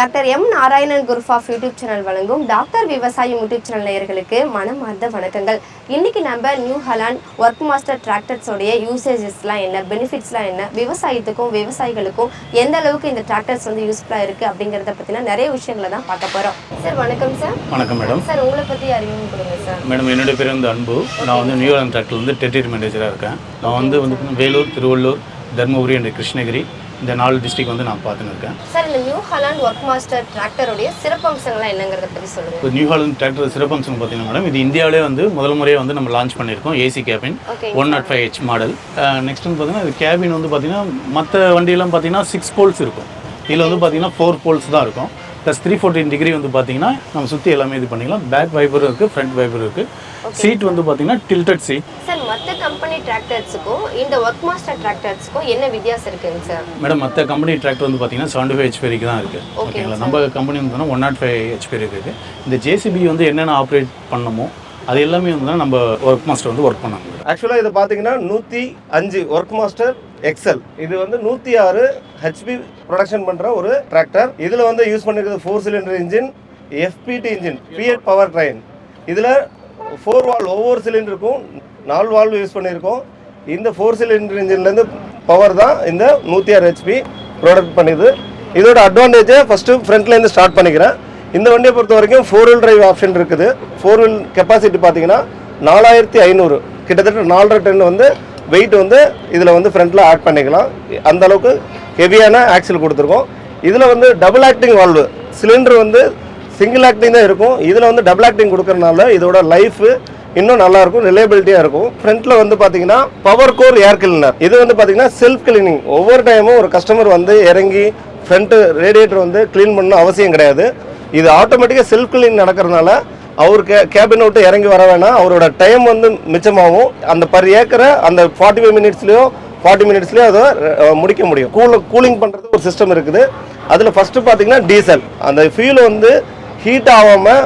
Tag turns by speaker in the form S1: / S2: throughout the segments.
S1: Doctor M Narayanan group of YouTube channel வழங்கும் doctor விவசாயம் YouTube channel நேயர்களுக்கு மனமார்ந்த வணக்கங்கள். இன்னைக்கு நம்ம நியூ ஹாலண்ட் ஒர்க் மாஸ்டர் டிராக்டர்ஸோடைய யூசேஜஸ்லாம் என்ன, பெனிஃபிட்ஸ்லாம் என்ன, விவசாயத்துக்கும் விவசாயிகளுக்கும் எந்த அளவுக்கு இந்த டிராக்டர்ஸ் வந்து யூஸ்ஃபுல்லாக இருக்குது அப்படிங்கிறத பற்றினா நிறைய விஷயங்களை தான் பார்க்க போகிறோம். சார் வணக்கம் சார்.
S2: வணக்கம் மேடம்.
S1: சார் உங்களை பற்றி அறிமுகம் கொடுங்க சார்.
S2: மேடம் என்னுடைய பேர் வந்து அன்பு. நான் வந்து நியூ ஹாலண்ட் டிராக்டர் வந்து டெரிட்டரி மேனேஜராக இருக்கேன். நான் வந்து வேலூர், திருவள்ளூர், தருமபுரி அண்ட் கிருஷ்ணகிரி இந்த 4 டிஸ்ட்ரிக்ட் வந்து நான் பார்த்துன்னு இருக்கேன்.
S1: சார் இந்த நியூ ஹாலண்ட் ஒர்க் மாஸ்டர் டிராக்டருடைய சிறப்பம்சங்கள்லாம் என்னங்கிறத பற்றி சொல்லுங்கள்.
S2: இப்போ நியூ ஹாலண்ட் டிராக்டர் சிறப்பம்சம் பார்த்தீங்கன்னா மேடம், இது இந்தியாவிலே வந்து முதல் முறையாக வந்து நம்ம லான்ச் பண்ணியிருக்கோம். AC cabin 105H model. Next வந்து பார்த்தீங்கன்னா இது கேபின் வந்து பார்த்தீங்கன்னா மற்ற வண்டியெல்லாம் பார்த்தீங்கன்னா 6 போல்ஸ் இருக்கும். இதில் வந்து பார்த்தீங்கன்னா 4 போல்ஸ் தான் இருக்கும். ப்ளஸ் 314 டிகிரி வந்து பார்த்தீங்கன்னா நம்ம சுற்றி எல்லாமே இது பண்ணிக்கலாம். பேக் வைப்பர் இருக்குது, ஃப்ரண்ட் வைப்பர் இருக்குது. சீட் வந்து பார்த்தீங்கன்னா டில்டட் சீட்.
S1: சார் மற்ற கம்பெனி டிராக்டர்ஸுக்கும் இந்த ஒர்க் மாஸ்டர் டிராக்டர்ஸுக்கும் என்ன வித்தியாசம் இருக்குங்க சார்?
S2: மேடம் மற்ற கம்பெனி டிராக்டர் வந்து பார்த்தீங்கன்னா 75 HP வரைக்கும் தான் இருக்குது. ஓகேங்களா? நம்ம கம்பெனி வந்து 105 HP இருக்குது. இந்த ஜேசிபி வந்து என்னென்ன ஆப்ரேட் பண்ணணுமோ அது எல்லாமே வந்து நம்ம ஒர்க் மாஸ்டர் வந்து ஒர்க் பண்ணாங்க.
S3: ஆக்சுவலாக இது பார்த்தீங்கன்னா 105 ஒர்க் மாஸ்டர் எக்ஸல். இது வந்து 106 HP ப்ரொடக்ஷன் பண்ணுற ஒரு டிராக்டர். இதில் வந்து யூஸ் பண்ணியிருக்கிறது 4 cylinder engine, FPT engine, Fiat power train. இதில் 4 வால்வ், ஒவ்வொரு சிலிண்டருக்கும் 4 வால்வ் யூஸ் பண்ணியிருக்கோம். இந்த 4 சிலிண்டர் இன்ஜின்லேருந்து பவர் தான் இந்த 106 HP ப்ரொடக்ட் பண்ணிது. இதோட அட்வான்டேஜை ஃபஸ்ட்டு ஃப்ரண்ட்லேருந்து ஸ்டார்ட் பண்ணிக்கிறேன். இந்த வண்டியை பொறுத்த வரைக்கும் 4 வீல் டிரைவ் ஆப்ஷன் இருக்குது. 4 வீல் கெப்பாசிட்டி பார்த்தீங்கன்னா 4500, கிட்டத்தட்ட 4.5 டன் வந்து வெயிட் வந்து இதில் வந்து ஃப்ரண்ட்டில் ஆட் பண்ணிக்கலாம். அந்த அளவுக்கு ஹெவியான ஆக்சில் கொடுத்துருக்கோம். இதில் வந்து டபுள் ஆக்டிங் வால்வு, சிலிண்டர் வந்து சிங்கிள் ஆக்டிங் தான் இருக்கும். இதில் வந்து டபுள் ஆக்டிங் கொடுக்கறனால இதோட லைஃப் இன்னும் நல்லாயிருக்கும், ரிலையபிலிட்டியாக இருக்கும். ஃப்ரண்ட்டில் வந்து பார்த்தீங்கன்னா பவர் கோர் ஏர் கிளீனர். இது வந்து பார்த்தீங்கன்னா செல்ஃப் கிளீனிங். ஒவ்வொரு டைமும் ஒரு கஸ்டமர் வந்து இறங்கி ஃப்ரண்ட்டு ரேடியேட்டர் வந்து க்ளீன் பண்ணணும் அவசியம் கிடையாது. இது ஆட்டோமேட்டிக்காக செல்ஃப் கிளீன் நடக்கிறதுனால அவர் கேபின் விட்டு இறங்கி வர வேணாம். அவரோட டைம் வந்து மிச்சமாகும். அந்த பர் ஏக்கரை அந்த 45 மினிட்ஸ்லையோ 40 மினிட்ஸ்லையோ அதை முடிக்க முடியும். கூலிங் பண்ணுறது ஒரு சிஸ்டம் இருக்குது. அதில் ஃபஸ்ட்டு பார்த்தீங்கன்னா டீசல். அந்த ஃபியூல் வந்து ஹீட் ஆகாமல்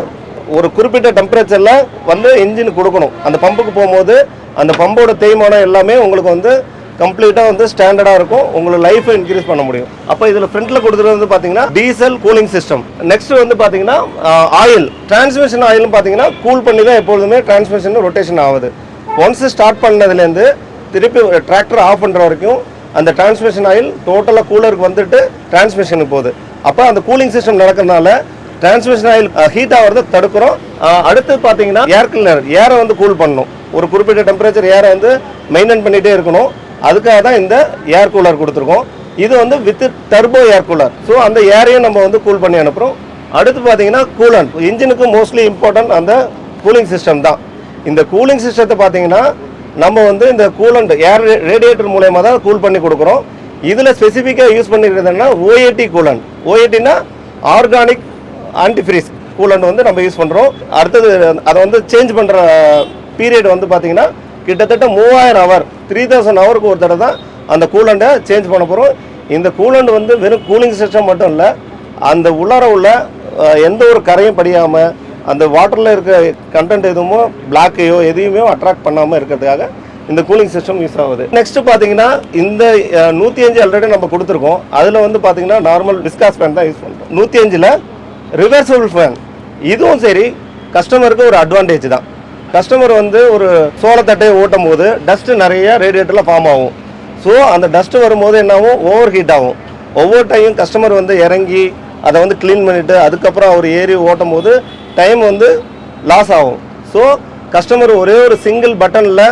S3: ஒரு குறிப்பிட்ட டெம்பரேச்சரில் வந்து இன்ஜின் கொடுக்கணும். அந்த பம்புக்கு போகும்போது அந்த பம்போட தேய்மானம் எல்லாமே உங்களுக்கு வந்து கம்ப்ளீட்டாக வந்து ஸ்டாண்டர்டாக இருக்கும். உங்களுக்கு லைஃபை இன்க்ரீஸ் பண்ண முடியும். அப்போ இதில் ஃப்ரண்ட்டில் கொடுத்துட்டு வந்து பார்த்தீங்கன்னா டீசல் கூலிங் சிஸ்டம். நெக்ஸ்ட் வந்து பார்த்தீங்கன்னா ஆயில், டிரான்ஸ்மிஷன் ஆயில்னு பார்த்தீங்கன்னா கூல் பண்ணி தான் எப்பொழுதுமே டிரான்ஸ்மிஷன் ரொட்டேஷன் ஆகுது. ஒன்ஸ் ஸ்டார்ட் பண்ணதுலேருந்து திருப்பி டிராக்டர் ஆஃப் பண்ணுற வரைக்கும் அந்த டிரான்ஸ்மிஷன் ஆயில் டோட்டலாக கூலருக்கு வந்துட்டு டிரான்ஸ்மிஷனுக்கு போகுது. அப்போ அந்த கூலிங் சிஸ்டம் நடக்கிறதுனால டிரான்ஸ்மிஷன் ஆயில் ஹீட் ஆகிறத தடுக்கிறோம். அடுத்து பார்த்தீங்கன்னா ஏர் கிளீனர், ஏரை வந்து கூல் பண்ணணும். ஒரு குறிப்பிட்ட டெம்பரேச்சர் ஏரை வந்து மெயின்டைன் பண்ணிகிட்டே இருக்கணும். அதுக்காக தான் இந்த ஏர் கூலர் கொடுத்துருக்கோம். இது வந்து with turbo air cooler. So அந்த ஏரையும் நம்ம வந்து கூல் பண்ணி அனுப்புகிறோம். அடுத்து பார்த்தீங்கன்னா கூலண்ட். இன்ஜினுக்கு மோஸ்ட்லி இம்பார்ட்டன்ட் அந்த கூலிங் சிஸ்டம் தான். இந்த கூலிங் சிஸ்டத்தை பார்த்தீங்கன்னா நம்ம வந்து இந்த கூலண்ட் ஏர் ரேடியேட்டர் மூலயமா தான் கூல் பண்ணி கொடுக்குறோம். இதில் ஸ்பெசிஃபிக்காக யூஸ் பண்ணியிருக்கிறதுனா OAT கூலண்ட். OATனா ஆர்கானிக் ஆன்டிஃப்ரீஸ் கூலண்ட் வந்து நம்ம யூஸ் பண்ணுறோம். அடுத்தது அதை வந்து சேஞ்ச் பண்ணுற பீரியட் வந்து பார்த்தீங்கன்னா கிட்டத்தட்ட 3000 ஹவர், 3000 ஹவருக்கு ஒரு தடவை தான் அந்த கூலண்ட்டை சேஞ்ச் பண்ண போகிறோம். இந்த கூலண்ட் வந்து வெறும் கூலிங் சிஸ்டம் மட்டும் இல்லை, அந்த உள்ளார உள்ள எந்த ஒரு கரையும் படியாமல் அந்த வாட்டரில் இருக்க கண்டென்ட் எதுவுமோ பிளாக்கையோ எதையுமே அட்ராக்ட் பண்ணாமல் இருக்கிறதுக்காக இந்த கூலிங் சிஸ்டம் யூஸ் ஆகுது. நெக்ஸ்ட் பார்த்தீங்கன்னா இந்த 105 ஆல்ரெடி நம்ம கொடுத்துருக்கோம். அதில் வந்து பார்த்தீங்கன்னா நார்மல் விஸ்காஸ் ஃபேன் தான் யூஸ் பண்ணுறோம். 105ல் ரிவர்சபிள் ஃபேன். இதுவும் சரி கஸ்டமருக்கு ஒரு அட்வான்டேஜ் தான். கஸ்டமர் வந்து ஒரு சோளத்தட்டையை ஓட்டும் போது டஸ்ட்டு நிறைய ரேடியேட்டரில் ஃபார்ம் ஆகும். ஸோ அந்த டஸ்ட்டு வரும்போது என்னாகும், ஓவர் ஹீட் ஆகும். ஒவ்வொரு டைமும் கஸ்டமர் வந்து இறங்கி அதை வந்து க்ளீன் பண்ணிவிட்டு அதுக்கப்புறம் அவர் ஏறி ஓட்டும் போது டைம் வந்து லாஸ் ஆகும். ஸோ கஸ்டமர் ஒரே ஒரு சிங்கிள் பட்டனில்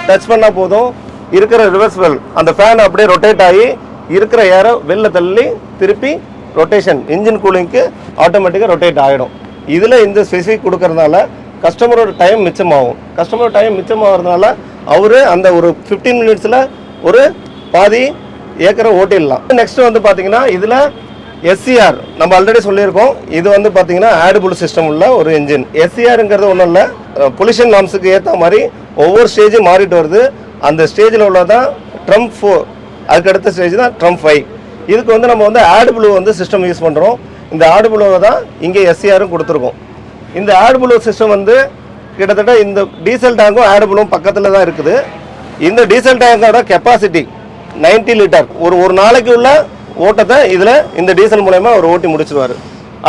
S3: டச் பண்ணால் போதும், இருக்கிற ரிவர்சபிள் அந்த ஃபேன் அப்படியே ரொட்டேட் ஆகி இருக்கிற ஏரை வெளில தள்ளி திருப்பி ரொட்டேஷன் இன்ஜின் கூலிங்க்கு ஆட்டோமேட்டிக்காக ரொட்டேட் ஆகிடும். இதில் இந்த ஸ்பெசிஃபிக் கொடுக்கறதுனால கஸ்டமரோட டைம் மிச்சமாகும். கஸ்டமரோட டைம் மிச்சமாகிறதுனால அவர் அந்த ஒரு 15 மினிட்ஸில் ஒரு பாதி ஏக்கரை ஓட்டிடலாம். நெக்ஸ்ட் வந்து பார்த்தீங்கன்னா இதில் SCR நம்ம ஆல்ரெடி சொல்லியிருக்கோம். இது வந்து பார்த்தீங்கன்னா ஆடபிள் சிஸ்டம் உள்ள ஒரு இன்ஜின். SCRங்கிறது ஒன்றும் இல்லை, பொல்யூஷன் நார்ம்ஸுக்கு ஏற்ற மாதிரி ஒவ்வொரு ஸ்டேஜும் மாறிட்டு வருது. அந்த ஸ்டேஜில் உள்ளதான் ட்ரம்ப் 4, அதுக்கு அடுத்த ஸ்டேஜ் தான் ட்ரம்ப் 5. இதுக்கு வந்து நம்ம வந்து ஆடபிள் வந்து சிஸ்டம் யூஸ் பண்ணுறோம். இந்த ஆடபிளவை தான் இங்கே SCRம் கொடுத்துருக்கோம். இந்த ஆடபிள் சிஸ்டம் வந்து கிட்டத்தட்ட இந்த டீசல் டேங்கும் ஆடபிளும் பக்கத்தில் தான் இருக்குது. இந்த டீசல் டேங்கோட கெப்பாசிட்டி 90 லிட்டர். ஒரு நாளைக்கு உள்ள ஓட்டத்தை இதில் இந்த டீசல் மூலயமா அவர் ஓட்டி முடிச்சிருவார்.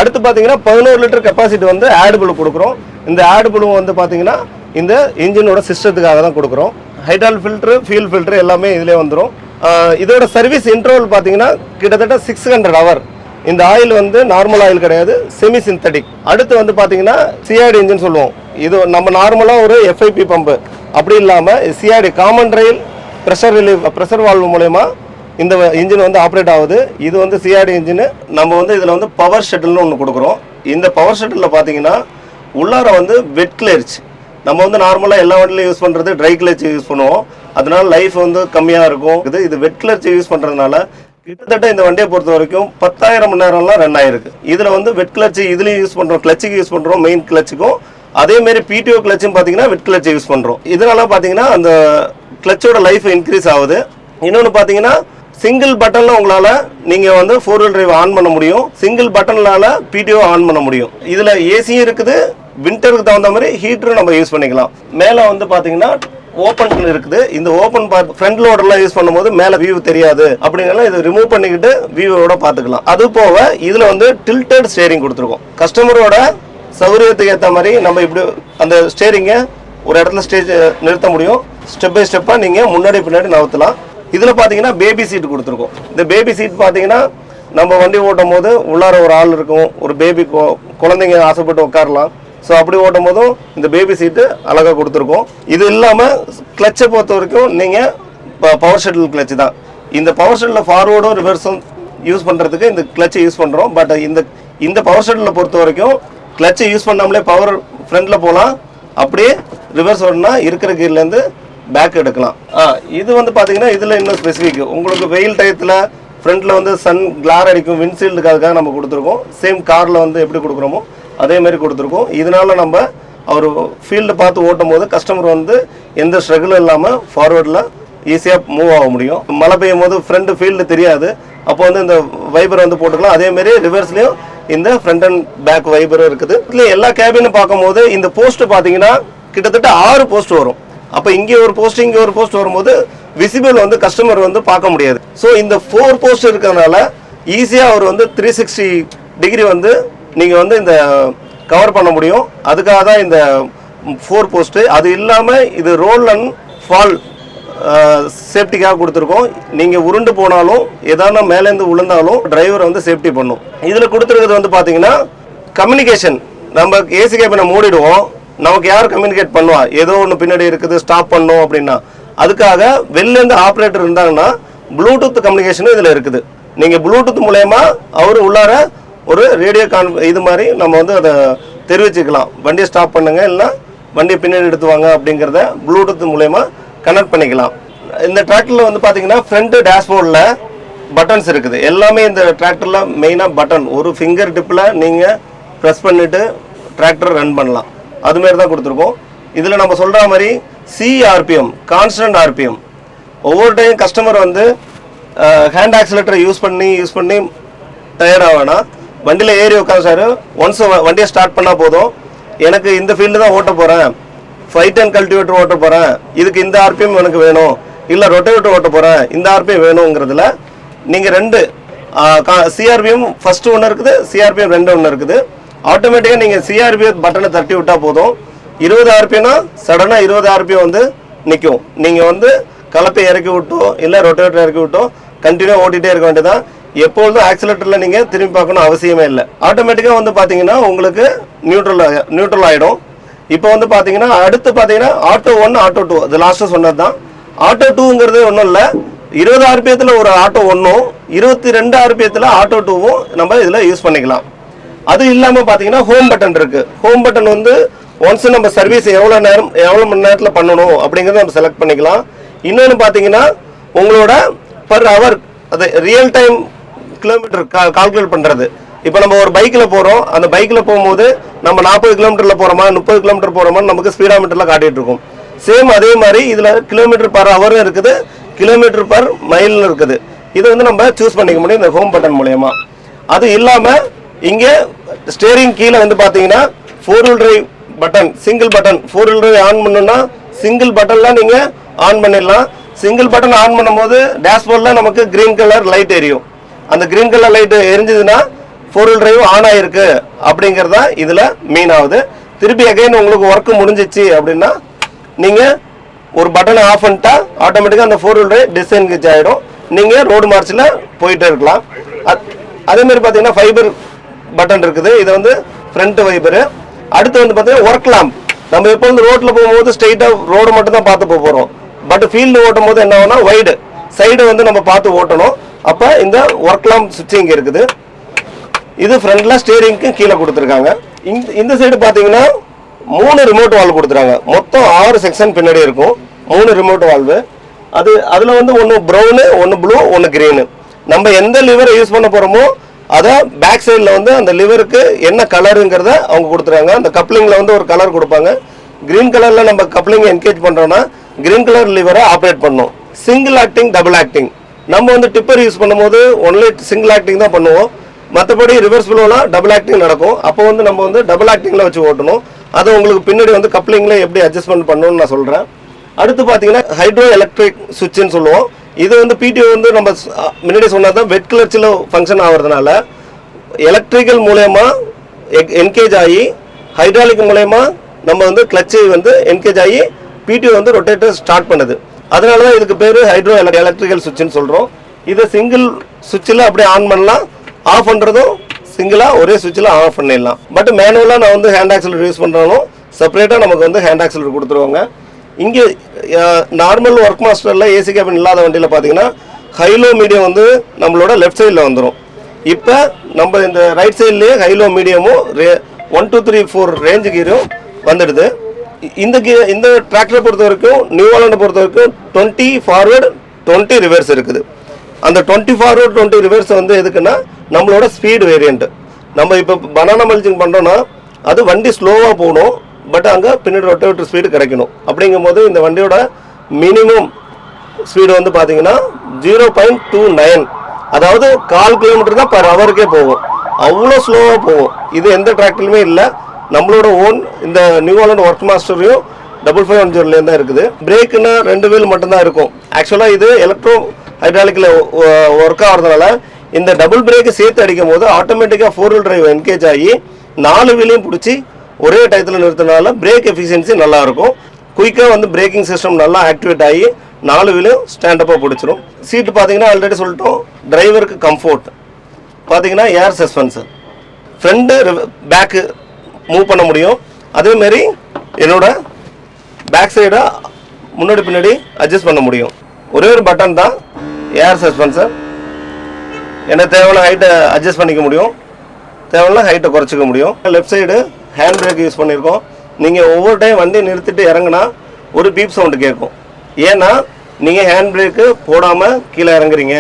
S3: அடுத்து பார்த்தீங்கன்னா 11 லிட்டர் கெப்பாசிட்டி வந்து ஆடபிள் கொடுக்குறோம். இந்த ஆடபிள் வந்து பார்த்தீங்கன்னா இந்த இன்ஜினோட சிஸ்டத்துக்காக தான் கொடுக்குறோம். ஹைட்ரால் ஃபில்ட்ரு, ஃபியூல் ஃபில்ட்ரு எல்லாமே இதிலே வந்துடும். இதோட சர்வீஸ் இன்டர்வல் பார்த்தீங்கன்னா கிட்டத்தட்ட 600 ஹவர். இந்த ஆயில் வந்து நார்மல் ஆயில் கிடையாது, செமி சிந்தட்டிக். அடுத்து வந்து பார்த்தீங்கன்னா சிஆர்டி இன்ஜின் சொல்லுவோம். இது நம்ம நார்மலாக ஒரு எஃப்ஐபி பம்பு அப்படி இல்லாமல் CRD common rail pressure valve மூலயமா இந்த இன்ஜின் வந்து ஆப்ரேட் ஆகுது. இது வந்து சிஆர்டி இன்ஜின். நம்ம வந்து இதில் வந்து பவர் ஷட்டில்னு ஒன்று கொடுக்குறோம். இந்த பவர் ஷட்டிலில் பார்த்தீங்கன்னா உள்ளார வந்து வெட் கிளர்ச். நம்ம வந்து நார்மலாக எல்லா வண்டிலையும் யூஸ் பண்ணுறது ட்ரை கிளர்ச் யூஸ் பண்ணுவோம். அதனால லைஃப் வந்து கம்மியாக இருக்கும். இது வெட் கிளர்ச் யூஸ் பண்ணுறதுனால கிட்டத்தட்ட இந்த வண்டியை பொறுத்த வரைக்கும் 10,000 மணி நேரம்லாம் ரன் ஆயிருக்கு. இதில் வந்து வெட் கிளர்ச் இதுலேயும் யூஸ் பண்ணுறோம், கிளச்சுக்கு யூஸ் பண்ணுறோம், மெயின் கிளச்சுக்கும். அதேமாரி பிடிஓ கிளச்சும் பார்த்தீங்கன்னா வெட் கிளச் யூஸ் பண்ணுறோம். இதனால பார்த்தீங்கன்னா அந்த கிளச்சோட லைஃப் இன்க்ரீஸ் ஆகுது. இன்னொன்று பார்த்தீங்கன்னா சிங்கிள் பட்டனில் உங்களால் நீங்கள் வந்து 4 வீல் டிரைவ் ஆன் பண்ண முடியும். சிங்கிள் பட்டனால் பிடிஓ ஆன் பண்ண முடியும். இதில் ஏசியும் இருக்குது, வின்டருக்கு தகுந்த மாதிரி ஹீட்டரும் நம்ம யூஸ் பண்ணிக்கலாம். மேலே வந்து பார்த்தீங்கன்னா ஓப்பன் இருக்குது. இந்த ஓப்பன் ஃப்ரண்ட் லோடர்லாம் யூஸ் பண்ணும்போது மேலே வியூ தெரியாது அப்படிங்கலாம் இதை ரிமூவ் பண்ணிக்கிட்டு வியூவோட பார்த்துக்கலாம். அது போக இதில் வந்து டில்டட் ஸ்டேரிங் கொடுத்துருக்கோம். கஸ்டமரோட சௌகரியத்துக்கு ஏற்ற மாதிரி நம்ம இப்படி அந்த ஸ்டேரிங்கை ஒரு இடத்துல நிறுத்த முடியும். ஸ்டெப் பை ஸ்டெப்பாக நீங்கள் முன்னாடி பின்னாடி நகர்த்தலாம். இதில் பார்த்தீங்கன்னா பேபி சீட் கொடுத்துருக்கோம். இந்த பேபி சீட் பார்த்தீங்கன்னா நம்ம வண்டி ஓட்டும் போது உள்ளார ஒரு ஆள் இருக்கும், ஒரு பேபி குழந்தைங்க ஆசைப்பட்டு உட்காரலாம். ஸோ அப்படி ஓட்டும் போதும் இந்த பேபி சீட்டு அழகாக கொடுத்துருக்கோம். இது இல்லாமல் கிளச்சை பொறுத்த வரைக்கும் நீங்கள் பவர் ஷட்டில் கிளச்சு தான். இந்த பவர் ஷட்டில் ஃபார்வர்டும் ரிவர்ஸும் யூஸ் பண்ணுறதுக்கு இந்த கிளச்சை யூஸ் பண்ணுறோம். பட் இந்த பவர் ஷட்டில் பொறுத்த வரைக்கும் கிளச்சை யூஸ் பண்ணாமலே பவர் ஃப்ரண்டில் போகலாம், அப்படியே ரிவர்ஸ் ஓடனா இருக்கிற கீர்லேருந்து பேக் எடுக்கலாம். இது வந்து பார்த்தீங்கன்னா இதில் இன்னும் ஸ்பெசிஃபிக் உங்களுக்கு வெயில் டயத்தில் ஃப்ரண்ட்டில் வந்து சன் கிளார் அடிக்கும், விண்ட்ஷீல்டுக்காக நம்ம கொடுத்துருக்கோம். சேம் காரில் வந்து எப்படி கொடுக்குறோமோ அதே மாதிரி கொடுத்துருக்கோம். இதனால நம்ம அவர் ஃபீல்டு பார்த்து ஓட்டும் போது கஸ்டமர் வந்து எந்த ஸ்ட்ரகிளும் இல்லாமல் ஃபார்வர்டில் ஈஸியாக மூவ் ஆக முடியும். மழை பெய்யும் போது ஃப்ரண்ட் ஃபீல்டு தெரியாது, அப்போ வந்து இந்த வைபர் வந்து போட்டுக்கலாம். அதேமாரி ரிவர்ஸ்லேயும் இந்த ஃப்ரண்ட் அண்ட் பேக் வைபரும் இருக்குது. இதில் எல்லா கேபினும் பார்க்கும்போது இந்த போஸ்ட் பார்த்தீங்கன்னா கிட்டத்தட்ட 6 போஸ்ட் வரும். அப்போ இங்கே ஒரு போஸ்ட் இங்கே ஒரு போஸ்ட் வரும்போது விசிபிள் வந்து கஸ்டமர் வந்து பார்க்க முடியாது. ஸோ இந்த 4 போஸ்ட் இருக்கிறதுனால ஈஸியாக அவர் வந்து 360 டிகிரி வந்து நீங்கள் வந்து இந்த கவர் பண்ண முடியும். அதுக்காக தான் இந்த 4 போஸ்ட்டு. அது இல்லாமல் இது ரோல் அண்ட் ஃபால் சேஃப்டிக்காக கொடுத்துருக்கோம். நீங்கள் உருண்டு போனாலும் எதான மேலேருந்து விழுந்தாலும் டிரைவர் வந்து சேஃப்டி பண்ணும். இதில் கொடுத்துருக்கிறது வந்து பார்த்தீங்கன்னா கம்யூனிகேஷன். நம்ம ஏசி கேபினை மூடிடுவோம், நமக்கு யார் கம்யூனிகேட் பண்ணுவா? ஏதோ ஒன்று பின்னாடி இருக்குது, ஸ்டாப் பண்ணோம் அப்படின்னா. அதுக்காக வெளிலேருந்து ஆப்ரேட்டர் இருந்தாங்கன்னா ப்ளூடூத் கம்யூனிகேஷனும் இதில் இருக்குது. நீங்கள் ப்ளூடூத் மூலயமா அவர் உள்ளார ஒரு ரேடியோ இது மாதிரி நம்ம வந்து அதை தெரிவிச்சுக்கலாம். வண்டியை ஸ்டாப் பண்ணுங்க, இல்லை வண்டியை பின்னாடி எடுத்துவாங்க அப்படிங்கிறத ப்ளூடூத் மூலயமா கனெக்ட் பண்ணிக்கலாம். இந்த டிராக்டரில் வந்து பார்த்தீங்கன்னா ஃப்ரண்ட் டேஷ்போர்டில் பட்டன்ஸ் இருக்குது. எல்லாமே இந்த டிராக்டரில் மெயினாக பட்டன் ஒரு ஃபிங்கர் டிப்பில் நீங்கள் ப்ரெஸ் பண்ணிவிட்டு டிராக்டர் ரன் பண்ணலாம். அதுமாரி தான் கொடுத்துருக்கோம். இதில் நம்ம சொல்கிற மாதிரி சிஆர்பிஎம், கான்ஸ்டன்ட் ஆர்பிஎம். ஒவ்வொரு டைம் கஸ்டமர் வந்து ஹேண்ட் ஆக்சிலேட்டரை யூஸ் பண்ணி டயர்ட் ஆகனா வண்டியில் ஏறி உட்காந்து சார் ஒன்ஸ் வண்டியை ஸ்டார்ட் பண்ணால் போதும், எனக்கு இந்த ஃபீல்டு தான் ஓட்ட போகிறேன், 510 கல்டிவேட்டர் ஓட்ட போகிறேன், இதுக்கு இந்த ஆர்பிஎம் எனக்கு வேணும், இல்லை ரொட்டேவேட்டர் ஓட்ட போகிறேன், இந்த ஆர்பிஎம் வேணுங்கிறதுல நீங்கள் 2 சிஆர்பிஎம் ஃபஸ்ட்டு ஒன்று இருக்குது, சிஆர்பிஎம் 2 ஒன்று இருக்குது. ஆட்டோமேட்டிக்காக நீங்கள் சிஆர்பிஎம் பட்டனை தட்டி விட்டால் போதும், 20 ஆர்பிஎம்னா சடனாக 20 ஆர்பிஎம் வந்து நிற்கும். நீங்கள் வந்து கலப்பை இறக்கி விட்டோ இல்லை ரொட்டேவேட்டர் இறக்கி விட்டோ கண்டினியூ ஓட்டிகிட்டே இருக்க வேண்டியதான். எப்பொழுதும் ஆக்சிலேட்டரில் நீங்கள் திரும்பி பார்க்கணும் அவசியமே இல்லை. ஆட்டோமேட்டிக்காக வந்து பார்த்தீங்கன்னா உங்களுக்கு நியூட்ரல் ஆகிடும். இப்போ வந்து பார்த்தீங்கன்னா அடுத்து பார்த்தீங்கன்னா ஆட்டோ 1 ஆட்டோ 2 அது லாஸ்ட்டாக சொன்னது தான். ஆட்டோ 2ங்கிறது ஒன்றும் இல்லை, 20 ஆர்பிஎத்தில் ஒரு ஆட்டோ 1ம் 22 ஆர்பிஎத்தில் ஆட்டோ 2வும் நம்ம இதில் யூஸ் பண்ணிக்கலாம். அது இல்லாமல் பார்த்தீங்கன்னா ஹோம் பட்டன் இருக்குது. ஹோம் பட்டன் வந்து ஒன்ஸ் நம்ம சர்வீஸ் எவ்வளோ மணி நேரத்தில் பண்ணணும் அப்படிங்கிறத நம்ம செலக்ட் பண்ணிக்கலாம். இன்னொன்று பார்த்தீங்கன்னா உங்களோட பர் ஹவர் அது ரியல் டைம் கிலோமீட்டர் கால்குலேட் பண்ணுறது. இப்போ நம்ம ஒரு பைக்கில் போகிறோம், அந்த பைக்கில் போகும்போது நம்ம 40 கிலோமீட்டரில் போகிறோமா 30 கிலோமீட்டர் போகிறோமான்னு நமக்கு ஸ்பீடாமீட்டரில் காட்டிகிட்டு இருக்கும். சேம் அதே மாதிரி இதில் கிலோமீட்டர் பர் ஹவரும் இருக்குது, கிலோமீட்டர் பர் மைல்னு இருக்குது. இதை வந்து நம்ம சூஸ் பண்ணிக்க முடியும் இந்த ஹோம் பட்டன் மூலயமா. அது இல்லாமல் இங்கே ஸ்டேரிங் கீழே வந்து பார்த்தீங்கன்னா 4 wheel drive button, single button 4 wheel drive on பண்ணணும்னா சிங்கிள் பட்டன்லாம் நீங்கள் ஆன் பண்ணிடலாம். சிங்கிள் பட்டன் ஆன் பண்ணும்போது டேஷ்போர்டில் நமக்கு கிரீன் கலர் லைட் எரியும். அந்த கிரீன் கலர் லைட் எரிஞ்சதுன்னா 4 wheel டிரைவ் ஆன் ஆயிருக்கு அப்படிங்கிறது தான் இதில் மெயின் ஆகுது. திருப்பி அகைன் உங்களுக்கு ஒர்க்கு முடிஞ்சிச்சு அப்படின்னா நீங்கள் ஒரு பட்டனை ஆஃப் பண்ணிட்டா ஆட்டோமேட்டிக்காக அந்த 4 wheel டிரைவ் டிஸ்என்கேஜ் ஆகிடும். நீங்கள் ரோடு மார்ச்சில் போயிட்டே இருக்கலாம். அதேமாதிரி பார்த்தீங்கன்னா ஃபைபர் பட்டன் இருக்குது. இது வந்து ஃப்ரண்ட் ஃபைபரு. அடுத்து வந்து பார்த்தீங்கன்னா ஒர்க் லேம்ப். நம்ம எப்போ வந்து ரோட்டில் போகும்போது ஸ்ட்ரெயிட்டாக ரோடு மட்டும் தான் பார்த்து போகிறோம். பட் ஃபீல்டு ஓட்டும் போது என்ன ஆகும்னா வைடு சைடு வந்து நம்ம பார்த்து ஓட்டணும். அப்போ இந்த ஒர்க் லேம்ப் சுவிட்ச் இங்கே இருக்குது. இது ஃப்ரண்ட்டில் ஸ்டீரிங்க்கு கீழே கொடுத்துருக்காங்க. இந்த சைடு பார்த்தீங்கன்னா 3 ரிமோட் வால்வ் கொடுத்துருக்காங்க. மொத்தம் 6 செக்ஷன் பின்னாடி இருக்கும். 3 ரிமோட் வால்வு. அதில் வந்து ஒன்று ப்ரௌனு, ஒன்று ப்ளூ, ஒன்று க்ரீனு. நம்ம எந்த லிவரை யூஸ் பண்ண போகிறோமோ அதை பேக் சைடில் வந்து அந்த லிவருக்கு என்ன கலருங்கிறத அவங்க கொடுத்துருக்காங்க. அந்த கப்ளிங்கில் வந்து ஒரு கலர் கொடுப்பாங்க. க்ரீன் கலரில் நம்ம கப்ளிங் என்கேஜ் பண்ணுறோன்னா க்ரீன் கலர் லிவரை ஆப்ரேட் பண்ணணும். Single acting, double acting. நம்ம வந்து டிப்பர் யூஸ் பண்ணும்போது ஒன்லி சிங்கிள் ஆக்டிங் தான் பண்ணுவோம். மற்றபடி ரிவர்ஸ் ஃப்ளோலாம் டபுள் ஆக்டிங் நடக்கும். அப்போ வந்து நம்ம வந்து டபுள் ஆக்டிங்கில் வச்சு ஓட்டணும். அதை உங்களுக்கு பின்னாடி வந்து கப்ளிங்கில் எப்படி அட்ஜஸ்ட்மெண்ட் பண்ணணும்னு நான் சொல்கிறேன். அடுத்து பார்த்தீங்கன்னா ஹைட்ரோ எலக்ட்ரிக் சுவிட்சுன்னு சொல்லுவோம். இது வந்து பிடிஓ வந்து நம்ம முன்னாடி சொன்னால் தான் வெட் கிளர்ச்சில் ஃபங்க்ஷன் ஆகிறதுனால எலக்ட்ரிக்கல் மூலயமா என்கேஜ் ஆகி ஹைட்ராலிக் மூலயமா நம்ம வந்து கிளட்சை வந்து என்கேஜ் ஆகி பிடிஓ வந்து ரொட்டேட்டர் ஸ்டார்ட் பண்ணுது. அதனால தான் இதுக்கு பேர் ஹைட்ரோ எலக்ட்ரிக்கல் சுவிட்சுன்னு சொல்கிறோம். இதை சிங்கிள் சுவிட்சில் அப்படியே ஆன் பண்ணலாம். ஆஃப் பண்ணுறதும் சிங்கிளாக ஒரே சுவிட்சில் ஆஃப் பண்ணிடலாம். பட் மேனுவலாக நான் வந்து ஹேண்ட் ஆக்சிலர் யூஸ் பண்ணுறாலும் செப்பரேட்டாக நமக்கு வந்து ஹேண்ட் ஆக்சிலர் கொடுத்துருவாங்க. இங்கே நார்மல் ஒர்க் மாஸ்டரில் ஏசி கேபின் இல்லாத வண்டியில் பார்த்தீங்கன்னா ஹைலோ மீடியம் வந்து நம்மளோட லெஃப்ட் சைடில் வந்துடும். இப்போ நம்ம இந்த ரைட் சைட்லேயே ஹைலோ மீடியமும் 1 2 3 4 ரேஞ்சு கீரும் வந்துடுது. இந்த டிராக்டரை பொறுத்த வரைக்கும் நியூ ஹாலண்டை பொறுத்த வரைக்கும் 20 ஃபார்வர்டு 20 ரிவர்ஸ் இருக்குது. அந்த 20 ஃபார்வர்டு 20 ரிவர்ஸ் வந்து எதுக்குன்னா நம்மளோட ஸ்பீடு வேரியண்ட்டு. நம்ம இப்போ பனானா மல்ச்சிங் பண்ணுறோன்னா அது வண்டி ஸ்லோவாக போகணும். பட் அங்கே பின்னாடி ரொட்டேட்டர் ஸ்பீடு கிடைக்கணும். அப்படிங்கும்போது இந்த வண்டியோட மினிமம் ஸ்பீடு வந்து பார்த்தீங்கன்னா 0.29, அதாவது 1/4 கிலோமீட்டர் தான் பர் ஹவருக்கே போகும். அவ்வளோ ஸ்லோவாக போகும். இது எந்த டிராக்டர்லையுமே இல்லை. நம்மளோட ஓன் இந்த நியூ ஹாலண்ட் ஒர்க் மாஸ்டரையும் 5510 தான் இருக்குது. பிரேக்குன்னா 2 வீல் மட்டும்தான் இருக்கும். ஆக்சுவலாக இது எலக்ட்ரோ ஹைட்ராலிக்கில் ஒர்க் ஆகிறதுனால இந்த டபுள் பிரேக்கை சேர்த்து அடிக்கும் போது ஆட்டோமேட்டிக்காக 4 wheel டிரைவ் என்கேஜ் ஆகி 4 வீலையும் பிடிச்சி ஒரே டயத்தில் நிறுத்தினால பிரேக் எஃபிஷியன்சி நல்லாயிருக்கும். குயிக்காக வந்து பிரேக்கிங் சிஸ்டம் நல்லா ஆக்டிவேட் ஆகி 4 வீலும் ஸ்டாண்டப்பாக பிடிச்சிரும். சீட்டு பார்த்தீங்கன்னா ஆல்ரெடி சொல்லிட்டோம். டிரைவருக்கு கம்ஃபோர்ட் பார்த்தீங்கன்னா air suspension, front back move பண்ண முடியும். அதேமாரி என்னோட பேக் சைடை முன்னாடி பின்னாடி அட்ஜஸ்ட் பண்ண முடியும். ஒரே ஒரு பட்டன் தான் ஏர் சஸ்பென்ஷன். எனக்கு தேவையான ஹைட்டை அட்ஜஸ்ட் பண்ணிக்க முடியும், தேவையான ஹைட்டை குறைச்சிக்க முடியும். Left side hand brake use பண்ணியிருக்கோம். நீங்கள் ஒவ்வொரு டைம் வண்டி நிறுத்திட்டு இறங்குனா ஒரு பீப் சவுண்டு கேட்கும். ஏன்னா நீங்கள் ஹேண்ட் பிரேக்கு போடாமல் கீழே இறங்குறீங்க.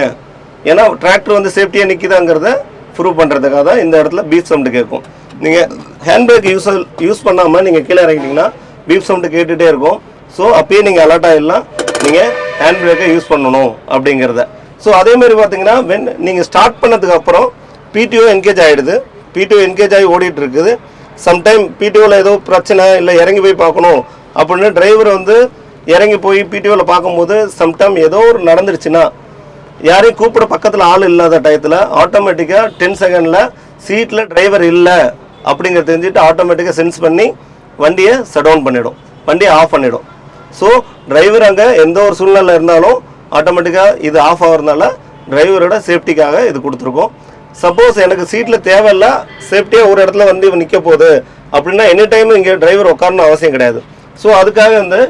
S3: ஏன்னா டிராக்டர் வந்து சேஃப்டியாக நிற்கிதாங்கிறத ப்ரூவ் பண்ணுறதுக்காக தான் இந்த இடத்துல பீப் சவுண்டு கேட்கும். நீங்கள் ஹேண்ட் பிரேக் யூஸ் பண்ணாமல் நீங்கள் கீழே இறங்கிட்டீங்கன்னா பீப் சவுண்டு கேட்டுகிட்டே இருக்கும். ஸோ அப்பயே நீங்கள் அலர்ட் ஆகிடலாம் நீங்கள் ஹேண்ட் பிரேக்கை யூஸ் பண்ணணும் அப்படிங்கிறத. ஸோ அதேமாரி பார்த்தீங்கன்னா நீங்கள் ஸ்டார்ட் பண்ணதுக்கு அப்புறம் பிடிஓ என்கேஜ் ஆகிடுது. பிடிஓ என்கேஜ் ஆகி ஓடிட்டு இருக்குது. சம்டைம் பிடிஓவில் ஏதோ பிரச்சனை இல்லை இறங்கி போய் பார்க்கணும் அப்படின்னு டிரைவர் வந்து இறங்கி போய் பிடிஓவில் பார்க்கும்போது சம்டைம் ஏதோ ஒரு நடந்துருச்சுன்னா யாரையும் கூப்பிட பக்கத்தில் ஆள் இல்லாத டயத்தில் ஆட்டோமேட்டிக்காக 10 செகண்டில் சீட்டில் டிரைவர் இல்லை அப்படிங்கிறத தெரிஞ்சுட்டு ஆட்டோமேட்டிக்காக சென்ஸ் பண்ணி வண்டியை ஷட் டவுன் பண்ணிவிடும், வண்டியை ஆஃப் பண்ணிவிடும். ஸோ டிரைவர் அங்கே எந்த ஒரு சூழ்நிலை இருந்தாலும் ஆட்டோமேட்டிக்காக இது ஆஃப் ஆகிறதுனால டிரைவரோட சேஃப்டிக்காக இது கொடுத்துருக்கோம். சப்போஸ் எனக்கு சீட்டில் தேவையில்லை, சேஃப்டியாக ஒரு இடத்துல வந்து நிற்க போகுது அப்படின்னா எனி டைம் இங்கே டிரைவர் உட்காரணும் அவசியம் கிடையாது. ஸோ அதுக்காக வந்து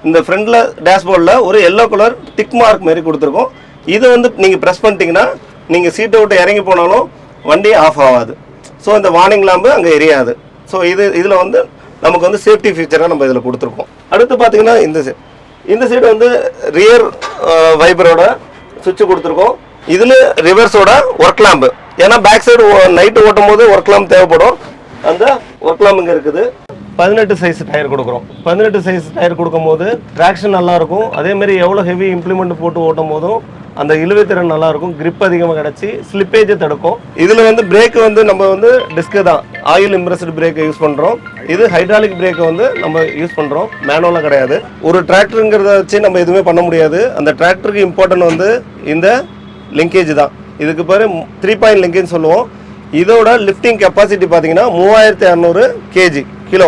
S3: இந்த ஃப்ரண்டில் டேஷ்போர்டில் ஒரு எல்லோ கலர் டிக் மார்க் மாரி கொடுத்துருக்கோம். இதை வந்து நீங்கள் ப்ரெஸ் பண்ணிட்டீங்கன்னா நீங்கள் சீட்டை விட்டு இறங்கி போனாலும் வண்டி ஆஃப் ஆகாது. ஸோ இந்த வார்னிங் லாம்பு அங்கே எரியாது. ஸோ இதில் வந்து நமக்கு வந்து சேஃப்டி ஃபீச்சராக நம்ம இதில் கொடுத்துருக்கோம். அடுத்து பார்த்தீங்கன்னா இந்த சைடு வந்து ரியர் வைபரோட சுவிட்ச் கொடுத்துருக்கோம். இதில் ரிவர்ஸோட ஒர்க் லேம்பு. ஏன்னா பேக் சைடு நைட்டு ஓட்டும் போது ஒர்க் லேம்ப் தேவைப்படும். அந்த ஒர்க் லேம்ப் இங்கே இருக்குது. 18 சைஸ் டயர் கொடுக்குறோம். 18 சைஸ் டயர் கொடுக்கும்போது ட்ராக்ஷன் நல்லாயிருக்கும். அதேமாரி எவ்வளோ ஹெவி இம்ப்ளிமெண்ட் போட்டு ஓட்டும் போதும் அந்த இழுவைத்திறன் நல்லாயிருக்கும். கிரிப் அதிகமாக கிடச்சி ஸ்லிப்பேஜை தடுக்கும். இதில் வந்து பிரேக்கு வந்து நம்ம வந்து டிஸ்க்கு தான் ஆயில் இம்ப்ரெஸ்டு பிரேக்கை யூஸ் பண்ணுறோம். இது ஹைட்ராலிக் பிரேக்கை வந்து நம்ம யூஸ் பண்ணுறோம், மேனுவலாக கிடையாது. ஒரு டிராக்டருங்கிறத வச்சு நம்ம எதுவுமே பண்ண முடியாது. அந்த டிராக்டருக்கு இம்பார்ட்டன்ட் வந்து இந்த லிங்கேஜ் தான். இதுக்கு பேர் 3 பாயிண்ட் லிங்கேஜ் சொல்லுவோம். இதோட லிஃப்டிங் கெப்பாசிட்டி பார்த்தீங்கன்னா 3600 கேஜி கிலோ.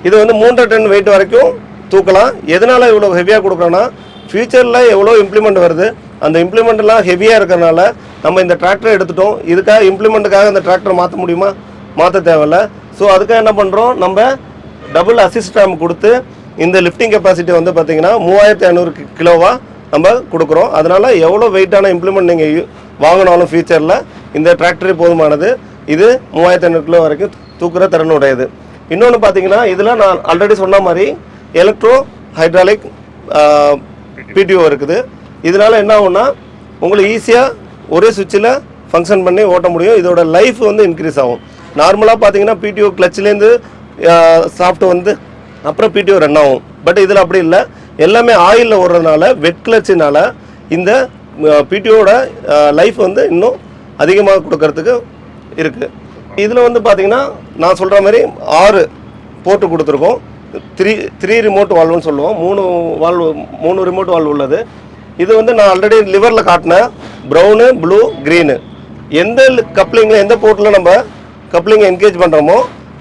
S3: இது வந்து 3 டன் வெயிட் வரைக்கும் தூக்கலாம். எதனால் இவ்வளோ ஹெவியாக கொடுக்குறோன்னா ஃப்யூச்சரில் எவ்வளோ இம்ப்ளிமெண்ட் வருது, அந்த இம்ப்ளிமெண்ட்லாம் ஹெவியாக இருக்கிறனால நம்ம இந்த டிராக்டரை எடுத்துட்டோம். இதுக்காக இம்ப்ளிமெண்ட்டுக்காக அந்த டிராக்டரை மாற்ற முடியுமா? மாற்ற தேவையில்ல. ஸோ அதுக்காக என்ன பண்ணுறோம், நம்ம டபுள் அசிஸ்ட் ரேம் கொடுத்து இந்த லிஃப்டிங் கெப்பாசிட்டி வந்து பார்த்திங்கன்னா 3500 கிலோவாக நம்ம கொடுக்குறோம். அதனால் எவ்வளோ வெயிட்டான இம்ப்ளிமெண்ட் நீங்கள் வாங்கினாலும் ஃபியூச்சரில் இந்த டிராக்டரே போதுமானது. இது 3500 கிலோ வரைக்கும் தூக்குற திறனுடையது. இன்னொன்று பார்த்தீங்கன்னா இதில் நான் ஆல்ரெடி சொன்ன மாதிரி எலக்ட்ரோ ஹைட்ராலிக் பிடிஓ இருக்குது. இதனால் என்ன ஆகும்னா உங்களுக்கு ஈஸியாக ஒரே சுவிட்சில் ஃபங்க்ஷன் பண்ணி ஓட்ட முடியும். இதோட லைஃப் வந்து இன்க்ரீஸ் ஆகும். நார்மலாக பார்த்தீங்கன்னா பிடிஓ கிளச்சிலேருந்து சாஃப்ட் வந்து அப்புறம் பிடிஓ ரன் ஆகும். பட் இதில் அப்படி இல்லை, எல்லாமே ஆயிலில் ஓடுறதுனால வெட் கிளச்சினால் இந்த பிடிஓட லைஃப் வந்து இன்னும் அதிகமாக கொடுக்கறதுக்கு இருக்குது. இதில் வந்து பார்த்திங்கன்னா நான் சொல்கிற மாதிரி 6 போர்ட்டு கொடுத்துருக்கோம். த்ரீ ரிமோட் வால்வுன்னு சொல்லுவோம். 3 ரிமோட் வால்வு உள்ளது. இது வந்து நான் ஆல்ரெடி லிவரில் காட்டினேன், ப்ரௌனு, ப்ளூ, க்ரீனு. எந்த கப்ளிங்கில் எந்த போர்ட்டில் நம்ம கப்ளிங்கை என்கேஜ் பண்ணுறோமோ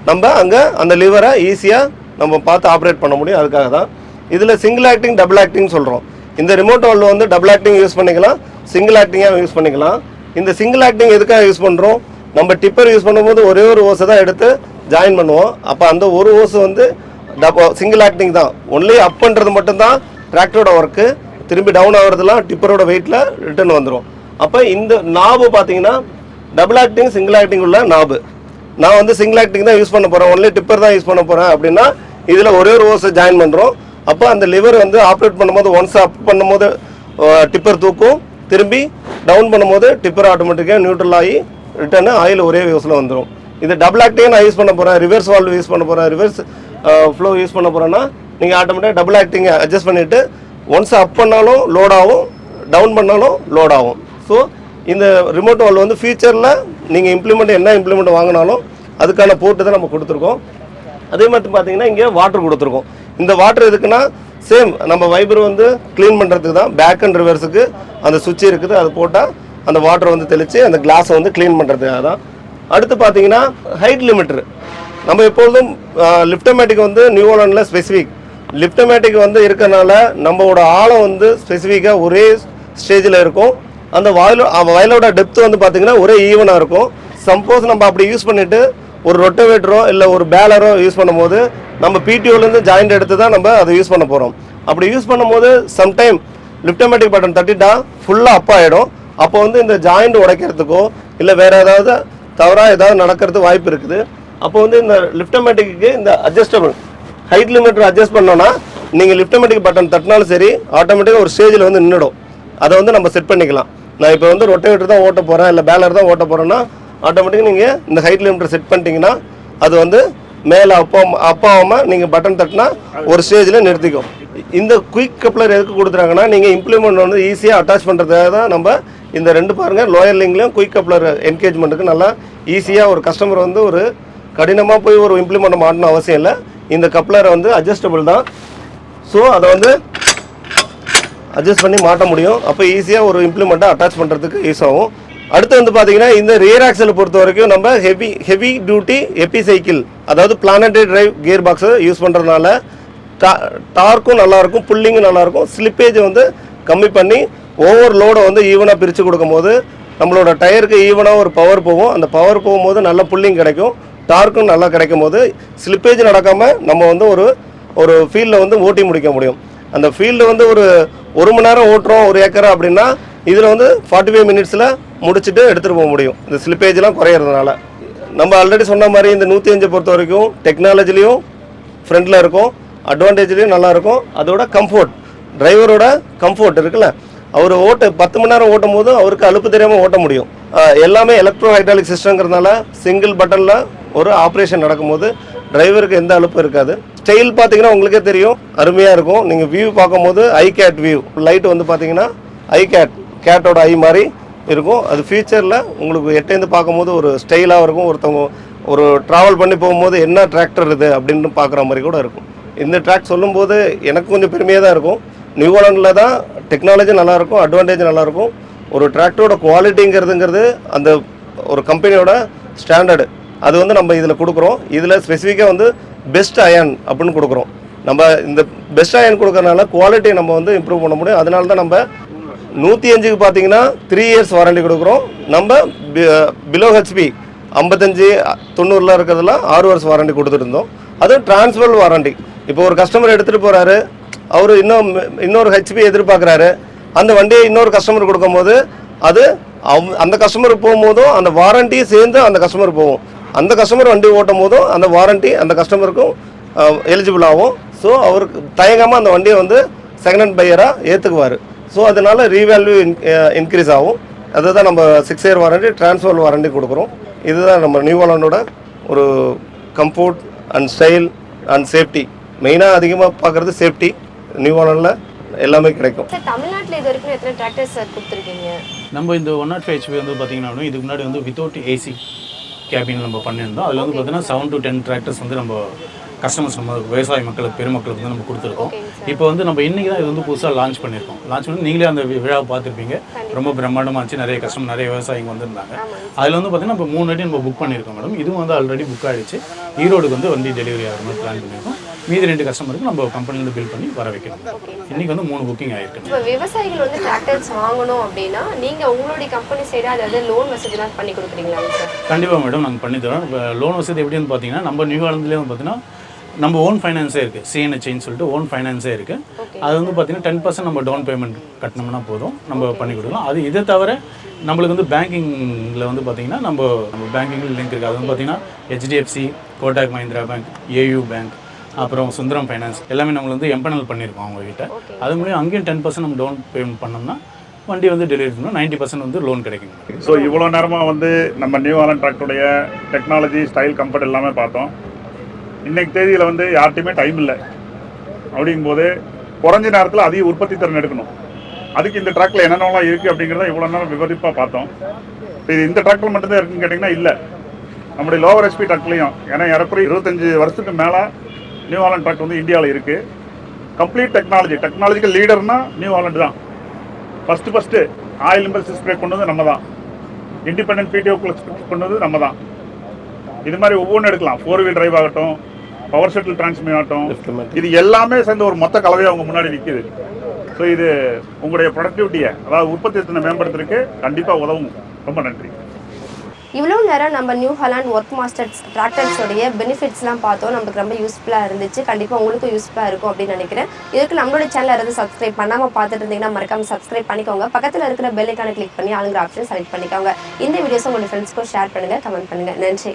S3: நம்ம அங்கே அந்த லிவரை ஈஸியாக நம்ம பார்த்து ஆப்ரேட் பண்ண முடியும். அதுக்காக தான் இதில் சிங்கிள் ஆக்டிங், டபுள் ஆக்டிங் சொல்கிறோம். இந்த ரிமோட் வால்வு வந்து டபுள் ஆக்டிங் யூஸ் பண்ணிக்கலாம், சிங்கிள் ஆக்டிங்காக யூஸ் பண்ணிக்கலாம். இந்த சிங்கிள் ஆக்டிங் எதுக்காக யூஸ் பண்ணுறோம், நம்ம டிப்பர் யூஸ் பண்ணும்போது ஒரே ஒரு ஓஸை தான் எடுத்து ஜாயின் பண்ணுவோம். அப்போ அந்த ஒரு ஓஸு வந்து சிங்கிள் ஆக்டிங் தான். ஒன்லி அப் பண்ணுறது மட்டும்தான் டிராக்டரோட ஒர்க்கு. திரும்பி டவுன் ஆகிறதுலாம் டிப்பரோட வெயிட்டில் ரிட்டர்ன் வந்துடும். அப்போ இந்த நாபு பார்த்தீங்கன்னா டபுள் ஆக்டிங், சிங்கிள் ஆக்டிங் உள்ள நாபு. நான் வந்து சிங்கிள் ஆக்டிங் தான் யூஸ் பண்ண போகிறேன், ஒன்லி டிப்பர் தான் யூஸ் பண்ண போகிறேன் அப்படின்னா இதில் ஒரே ஒரு ஓஸை ஜாயின் பண்ணுறோம். அப்போ அந்த லிவர் வந்து ஆப்ரேட் பண்ணும்போது ஒன்ஸ் அப் பண்ணும்போது டிப்பர் தூக்கும், திரும்பி டவுன் பண்ணும்போது டிப்பர் ஆட்டோமேட்டிக்காக நியூட்ரல் ஆகி ரிட்டர்னு ஆயில் ஒரே யூஸில் வந்துடும். இது டபுள் ஆக்டிங் நான் யூஸ் பண்ண போகிறேன், ரிவர்ஸ் வால்வ் யூஸ் பண்ண போகிறேன், ரிவர்ஸ் ஃப்ளோ யூஸ் பண்ண போகிறேன்னா நீங்கள் ஆட்டோமேட்டிக்காக டபுள் ஆக்டிங்கை அட்ஜஸ்ட் பண்ணிவிட்டு ஒன்ஸ் அப் பண்ணாலும் லோட் ஆகும், டவுன் பண்ணாலும் லோட் ஆகும். ஸோ இந்த ரிமோட் வால்வ் வந்து ஃபியூச்சரில் நீங்கள் என்ன இம்ப்ளிமெண்ட் வாங்கினாலும் அதுக்கான போர்ட்டு தான் நம்ம கொடுத்துருக்கோம். அதே மாதிரி பார்த்தீங்கன்னா இங்கே வாட்டர் கொடுத்துருக்கோம். இந்த வாட்டர் எதுக்குன்னா சேம் நம்ம வைபர் வந்து க்ளீன் பண்ணுறதுக்கு தான். பேக் அண்ட் ரிவர்ஸுக்கு அந்த சுவிட்ச் இருக்குது, அது போட்டால் அந்த வாட்டர் வந்து தெளித்து அந்த கிளாஸை வந்து க்ளீன் பண்ணுறதுக்காக தான். அடுத்து பார்த்தீங்கன்னா ஹைட் லிமிட்ரு. நம்ம எப்பொழுதும் லிஃப்டமேட்டிக் வந்து நியூ ஹாலண்டில் ஸ்பெசிஃபிக் லிஃப்டமேட்டிக் வந்து இருக்கிறனால நம்மளோட ஆழம் வந்து ஸ்பெசிஃபிக்காக ஒரே ஸ்டேஜில் இருக்கும். அந்த வயலோட டெப்த் வந்து பார்த்திங்கன்னா ஒரே ஈவனாக இருக்கும். சப்போஸ் நம்ம அப்படி யூஸ் பண்ணிவிட்டு ஒரு ரொட்டவேட்டரோ இல்லை ஒரு பேலரோ யூஸ் பண்ணும்போது நம்ம பிடிஓலேருந்து ஜாயிண்ட் எடுத்து தான் நம்ம அதை யூஸ் பண்ண போகிறோம். அப்படி யூஸ் பண்ணும்போது சம்டைம் லிஃப்டமேட்டிக் பட்டன் தட்டிட்டா ஃபுல்லாக அப் ஆகிடும். அப்போ வந்து இந்த ஜாயிண்ட் உடைக்கிறதுக்கோ இல்லை வேறு ஏதாவது தவறாக ஏதாவது நடக்கிறதுக்கு வாய்ப்பு இருக்குது. அப்போ வந்து இந்த லிஃப்டமேட்டிக்கு இந்த அட்ஜஸ்டபிள் ஹைட் லிமிட்டர் அட்ஜஸ்ட் பண்ணோன்னா நீங்கள் லிஃப்டமேட்டிக் பட்டன் தட்டினாலும் சரி ஆட்டோமேட்டிக்காக ஒரு ஸ்டேஜில் வந்து நின்றுடும். அதை வந்து நம்ம செட் பண்ணிக்கலாம். நான் இப்போ வந்து ரொட்டேட்டர் தான் ஓட்ட போகிறேன் இல்லை பேலர் தான் ஓட்ட போகிறேன்னா ஆட்டோமேட்டிக்காக நீங்கள் இந்த ஹைட் லிமிட்டர் செட் பண்ணிட்டீங்கன்னா அது வந்து மேலே அப்பாவாமல் நீங்கள் பட்டன் தட்டினா ஒரு ஸ்டேஜில் நிறுத்திக்கும். இந்த குயிக் கப்ளர் எதுக்கு கொடுத்துறாங்கன்னா நீங்கள் இம்ப்ளிமெண்ட் வந்து ஈஸியாக அட்டாச் பண்ணுறதுக்காக தான் நம்ம இந்த ரெண்டு பாருங்கள் லோயர் லிங்க்லையும் குயிக் கப்ளர் என்கேஜ்மெண்ட்டுக்கு நல்லா ஈஸியாக ஒரு கஸ்டமர் வந்து ஒரு கடினமாக போய் ஒரு இம்ப்ளிமெண்ட் மாட்டணும் அவசியம் இல்லை. இந்த கப்ளரை வந்து அட்ஜஸ்டபிள் தான். ஸோ அதை வந்து அட்ஜஸ்ட் பண்ணி மாட்ட முடியும். அப்போ ஈஸியாக ஒரு இம்ப்ளிமெண்ட்டை அட்டாச் பண்ணுறதுக்கு யூஸ் ஆகும். அடுத்து வந்து பார்த்தீங்கன்னா இந்த ரியர் ஆக்சலை பொறுத்த வரைக்கும் நம்ம ஹெவி டியூட்டி எப்பி சைக்கிள் அதாவது பிளானட்டரி டிரைவ் கியர் பாக்ஸை யூஸ் பண்ணுறதுனால டார்க்கும் நல்லாயிருக்கும், புல்லிங்கும் நல்லாயிருக்கும். ஸ்லிப்பேஜை வந்து கம்மி பண்ணி ஓவர் லோடை வந்து ஈவனாக பிரித்து கொடுக்கும் போது நம்மளோட டயருக்கு ஈவனாக ஒரு பவர் போகும். அந்த பவர் போகும்போது நல்ல புல்லிங் கிடைக்கும், டார்க்கும் நல்லா கிடைக்கும் போது ஸ்லிப்பேஜ் நடக்காமல் நம்ம வந்து ஒரு ஃபீல்டில் வந்து ஓட்டி முடிக்க முடியும். அந்த ஃபீல்டு வந்து ஒரு மணி நேரம் ஓட்டுறோம் ஒரு ஏக்கரை அப்படின்னா இதில் வந்து 45 மினிட்ஸில் முடிச்சுட்டு எடுத்துகிட்டு போக முடியும் இந்த ஸ்லிப்பேஜ்லாம் குறையிறதுனால. நம்ம ஆல்ரெடி சொன்ன மாதிரி இந்த 105 பொறுத்த வரைக்கும் டெக்னாலஜிலையும் ஃப்ரண்ட்டில் இருக்கும், அட்வான்டேஜ்லேயும் நல்லாயிருக்கும். அதோட கம்ஃபோர்ட், டிரைவரோட கம்ஃபோர்ட் இருக்குல்ல, அவர் 10 மணி நேரம் ஓட்டும் போது அவருக்கு அலுப்பு தெரியாமல் ஓட்ட முடியும். எல்லாமே எலக்ட்ரோ ஹைட்ராலிக் சிஸ்டங்கிறதுனால சிங்கிள் பட்டனில் ஒரு ஆப்ரேஷன் நடக்கும்போது டிரைவருக்கு எந்த அலுப்பும் இருக்காது. ஸ்டைல் பார்த்தீங்கன்னா உங்களுக்கே தெரியும், அருமையாக இருக்கும். நீங்கள் வியூ பார்க்கும்போது ஐகேட் வியூ லைட் வந்து பார்த்தீங்கன்னா கேட்டோட ஐ மாதிரி இருக்கும். அது ஃபியூச்சரில் உங்களுக்கு எட்டேந்து பார்க்கும்போது ஒரு ஸ்டைலாக இருக்கும். ஒருத்தவங்க ஒரு ட்ராவல் பண்ணி போகும்போது என்ன டிராக்டர் இது அப்படின்னு பார்க்குற மாதிரி கூட இருக்கும். இந்த ட்ராக் சொல்லும்போது எனக்கு கொஞ்சம் பெருமையாக தான் இருக்கும். நியூ ஹாலண்டில் தான் டெக்னாலஜி நல்லாயிருக்கும், அட்வான்டேஜ் நல்லாயிருக்கும். ஒரு டிராக்டரோட குவாலிட்டிங்கிறது அந்த ஒரு கம்பெனியோட ஸ்டாண்டர்டு அது வந்து நம்ம இதில் கொடுக்குறோம். இதில் ஸ்பெசிஃபிக்காக வந்து பெஸ்ட் அயன் அப்படின்னு கொடுக்குறோம். நம்ம இந்த பெஸ்ட் அயன் கொடுக்கறனால குவாலிட்டியை நம்ம வந்து இம்ப்ரூவ் பண்ண முடியும். அதனால தான் நம்ம 105க்கு பார்த்தீங்கன்னா 3 இயர்ஸ் வாரண்டி கொடுக்குறோம். நம்ம பிலோ ஹெச்பி 55 90 இருக்கிறதுலாம் 6 வருஷம் வாரண்டி கொடுத்துட்டு இருந்தோம். அதுவும் டிரான்ஸ்ஃபர் வாரண்டி. இப்போ ஒரு கஸ்டமர் எடுத்துகிட்டு போகிறாரு, அவர் இன்னொரு ஹெச்பி எதிர்பார்க்குறாரு, அந்த வண்டியை இன்னொரு கஸ்டமர் கொடுக்கும்போது அது அந்த கஸ்டமருக்கு போகும்போதும் அந்த வாரண்டி சேர்ந்து அந்த கஸ்டமர் போகும். அந்த கஸ்டமர் வண்டி ஓட்டும் போதும் அந்த வாரண்டி அந்த கஸ்டமருக்கும் எலிஜிபிள் ஆகும். ஸோ அவருக்கு தயங்காமல் அந்த வண்டியை வந்து செகண்ட் ஹேண்ட் பையராக ஏற்றுக்குவார். ஸோ அதனால ரீவேல்யூ இன்க்ரீஸ் ஆகும். அதுதான் நம்ம 6 இயர் வாரண்டி டிரான்ஸ்ஃபர் வாரண்டி கொடுக்குறோம். இதுதான் நம்ம நியூ ஹாலண்டோட ஒரு comfort and style and safety. மெயினாக அதிகமாக பார்க்குறது சேஃப்டி. நியூ ஹாலண்டில் எல்லாமே கிடைக்கும்.
S1: சார் தமிழ்நாட்டில் இது வரைக்கும் எத்தனை டிராக்டர்ஸ் சார் கொடுத்துருக்கீங்க?
S2: நம்ம இந்த 105 HP வந்து பார்த்தீங்கன்னா இதுக்கு முன்னாடி வந்து வித்தவுட் ஏசி கேபின் நம்ம பண்ணியிருந்தோம். அதில் வந்து பார்த்தீங்கன்னா 7 to 10 டிராக்டர்ஸ் வந்து நம்ம கஸ்டமர்ஸ் நம்ம விவசாய மக்களுக்கு பெருமக்களுக்கு வந்து நம்ம கொடுத்துருக்கோம். இப்போ வந்து நம்ம இன்றைக்கி தான் இது வந்து புதுசாக லான்ச் பண்ணியிருக்கோம். லான்ச் பண்ணி நீங்களே அந்த விழாவை பார்த்துருப்பீங்க. ரொம்ப பிரம்மாண்டமாக இருந்துச்சு. நிறைய கஸ்டமர் நிறைய விவசாயிங்க வந்திருந்தாங்க. அதில் வந்து பார்த்தீங்கன்னா இப்போ 3 வாட்டி நம்ம புக் பண்ணியிருக்கோம் மேடம். இதுவும் வந்து ஆல்ரெடி புக் ஆகிடுச்சு. ஈரோடுக்கு வந்து வண்டி டெலிவரி ஆகிற மாதிரி பிளான் பண்ணியிருக்கோம். மீதி 2 கஸ்டமருக்கு நம்ம கம்பெனிலேருந்து பில் பண்ணி வர வைக்கணும். இன்றைக்கி வந்து 3 புக்கிங் ஆகிருக்கு.
S1: இப்போ விவசாயிகள் வந்து டிராக்டர்ஸ் வாங்கணும் அப்படின்னா நீங்கள் உங்களுடைய கம்பெனி சைடாக அதாவது லோன் வசதிலாம் பண்ணி கொடுக்குறீங்களா சார்?
S2: கண்டிப்பாக மேடம் நாங்கள் பண்ணித்தரோம். இப்போ லோன் வசதி எப்படின்னு பார்த்தீங்கன்னா நம்ம நியூ ஹாலண்ட்லேயே வந்து பார்த்தீங்கன்னா நம்ம ஓன் ஃபைனான்ஸே இருக்குது. சிஎன்ஹெச்னு சொல்லிட்டு ஓன் ஃபைனான்ஸே இருக்குது. அது வந்து பார்த்தீங்கன்னா 10% நம்ம டவுன் பேமெண்ட் கட்டினோம்னா போதும், நம்ம பண்ணி கொடுக்கலாம். அது இதை தவிர நம்மளுக்கு வந்து பேங்கிங்கில் வந்து பார்த்தீங்கன்னா நம்ம பேங்கிங்கில் லிங்க் இருக்குது. அது வந்து பார்த்தீங்கன்னா HDFC, Kotak Mahindra bank, AU bank, அப்புறம் சுந்தரம் ஃபைனான்ஸ் எல்லாமே நம்மளுக்கு வந்து எம்பனல் பண்ணியிருக்கோம் அவங்ககிட்ட. அது மூலியம் அங்கேயும் 10% நம்ம டவுன் பேமெண்ட் பண்ணோம்னா வண்டி வந்து டெலிவரி பண்ணோம். 90% வந்து லோன் கிடைக்கும்.
S4: ஸோ இவ்வளோ நேரமாக வந்து நம்ம நியூ ஹாலண்ட் டிராக்டருடைய டெக்னாலஜி, ஸ்டைல், கம்ஃபர்ட் எல்லாமே பார்த்தோம். இன்றைக்கு தேதியில் வந்து யார்ட்டையுமே டைம் இல்லை. அப்படிங்கும்போது குறைஞ்ச நேரத்தில் அதிக உற்பத்தி திறன் எடுக்கணும். அதுக்கு இந்த ட்ராக்கில் என்னென்னலாம் இருக்குது அப்படிங்கிறத இவ்வளோ நேரம் விவரிப்பாக பார்த்தோம். இது இந்த ட்ராக்கில் மட்டும்தான் இருக்குன்னு கேட்டிங்கன்னா இல்லை, நம்முடைய லோவர் HP ட்ராக்லையும். ஏன்னா ஏறக்குறைய 25 வருஷத்துக்கு மேலே நியூ ஹாலண்ட் ட்ராக் வந்து இந்தியாவில் இருக்குது. கம்ப்ளீட் டெக்னாலஜிக்கல் லீடர்னா நியூ ஹாலண்ட் தான். ஃபஸ்ட்டு ஆயில் இம்பல்ஸ் ஸ்ப்ரே கொண்டு வந்து நம்ம தான். இண்டிபெண்டன்ட் PTO கிளச் கொண்டு வந்து நம்ம தான். இது மாதிரி ஒவ்வொன்றும் எடுக்கலாம். 4 வீல் டிரைவ் ஆகட்டும், பவர் ஷட்டில் டிரான்ஸ்மிஷன் ஆகட்டும், இது எல்லாமே சேர்ந்து ஒரு மொத்த கலவையாக அவங்க முன்னாடி நிற்கிது. ஸோ இது உங்களுடைய ப்ரொடக்டிவிட்டியை, அதாவது உற்பத்தி திறனை மேம்படுத்துறதுக்கு கண்டிப்பாக உதவும். ரொம்ப நன்றி.
S1: இவ்வளோ நேரம் நம்ம நியூ ஹாலண்ட் ஒர்க் மாஸ்டர்ஸ் டிராக்டர்ஸோடைய பெனிஃபிட்ஸ்லாம் பார்த்தோம். நமக்கு ரொம்ப யூஸ்ஃபுல்லாக இருந்துச்சு. கண்டிப்பாக உங்களுக்கும் யூஸ்ஃபுல்லாக இருக்கும் அப்படின்னு நினைக்கிறேன். இதுக்கு நம்மளோட சேனல் இருந்து சப்ஸ்கிரைப் பண்ணாமல் பார்த்துட்டு இருந்தீங்கன்னா மறக்காம சப்ஸ்கிரைப் பண்ணிக்கோங்க. பக்கத்தில் இருக்கிற பெல் ஐக்கானை கிளிக் பண்ணி ஆளுங்கிற ஆப்ஷன் செலக்ட் பண்ணிக்கோங்க. இந்த வீடியோஸும் உங்களுடைய ஃப்ரெண்ட்ஸ்க்கும் ஷேர் பண்ணுங்கள், கமெண்ட் பண்ணுங்கள். நன்றி.